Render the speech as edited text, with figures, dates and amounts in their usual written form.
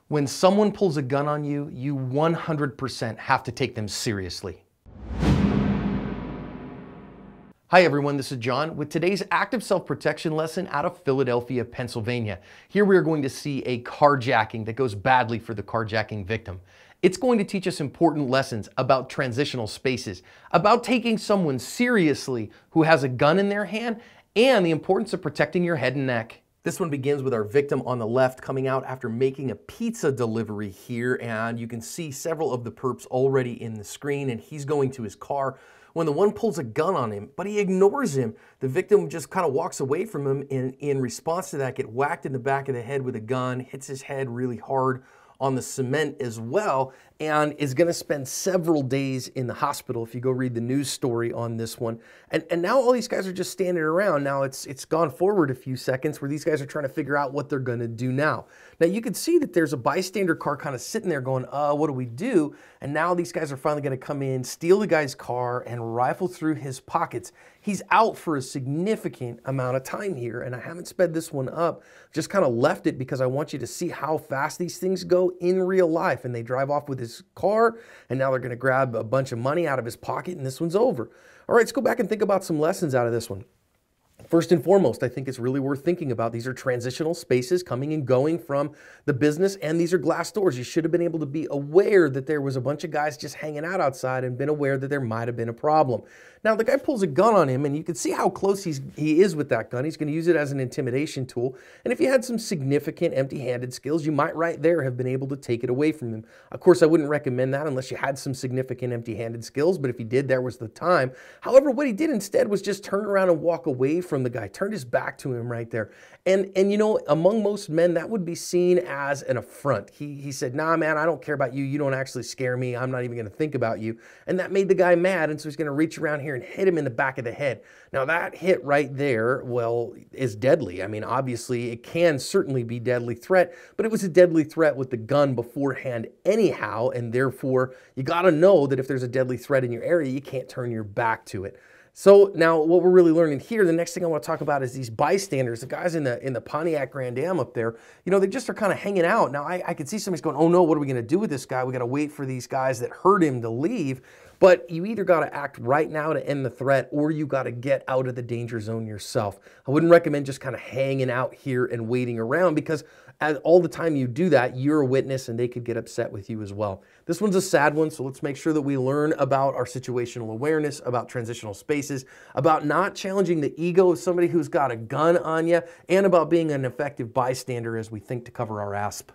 When someone pulls a gun on you, you 100% have to take them seriously. Hi everyone, this is John with today's active self-protection lesson out of Philadelphia, Pennsylvania. Here we are going to see a carjacking that goes badly for the carjacking victim. It's going to teach us important lessons about transitional spaces, about taking someone seriously who has a gun in their hand, and the importance of protecting your head and neck. This one begins with our victim on the left coming out after making a pizza delivery here, and you can see several of the perps already in the screen, and he's going to his car when the one pulls a gun on him, but he ignores him. The victim just kind of walks away from him, and in response to that, get whacked in the back of the head with a gun, hits his head really hard on the cement as well, and is going to spend several days in the hospital if you go read the news story on this one. And now all these guys are just standing around. Now it's gone forward a few seconds where these guys are trying to figure out what they're going to do now. Now you can see that there's a bystander car kind of sitting there going, what do we do? And now these guys are finally going to come in, steal the guy's car, and rifle through his pockets. He's out for a significant amount of time here, and I haven't sped this one up, just kind of left it because I want you to see how fast these things go in real life. And they drive off with his car, and now they're going to grab a bunch of money out of his pocket, and this one's over. All right, let's go back and think about some lessons out of this one. First and foremost, I think it's really worth thinking about. These are transitional spaces coming and going from the business, and these are glass doors. You should have been able to be aware that there was a bunch of guys just hanging out outside and been aware that there might have been a problem. Now, the guy pulls a gun on him, and you can see how close he is with that gun. He's going to use it as an intimidation tool. And if you had some significant empty-handed skills, you might right there have been able to take it away from him. Of course, I wouldn't recommend that unless you had some significant empty-handed skills, but if you did, there was the time. However, what he did instead was just turn around and walk away from the guy, turned his back to him right there. And you know, among most men, that would be seen as an affront. He said, nah, man, I don't care about you. You don't actually scare me. I'm not even going to think about you. And that made the guy mad, and so he's going to reach around here and hit him in the back of the head. Now that hit right there, well, is deadly. I mean, obviously it can certainly be a deadly threat, but it was a deadly threat with the gun beforehand anyhow, and therefore you got to know that if there's a deadly threat in your area, you can't turn your back to it. So now what we're really learning here, the next thing I want to talk about is these bystanders, the guys in the Pontiac Grand Am up there, you know, they just are kind of hanging out. Now I could see somebody's going, oh no, what are we going to do with this guy? We got to wait for these guys that hurt him to leave. But you either got to act right now to end the threat, or you got to get out of the danger zone yourself. I wouldn't recommend just kind of hanging out here and waiting around, because all the time you do that, you're a witness and they could get upset with you as well. This one's a sad one, so let's make sure that we learn about our situational awareness, about transitional spaces, about not challenging the ego of somebody who's got a gun on you, and about being an effective bystander as we think to cover our asp.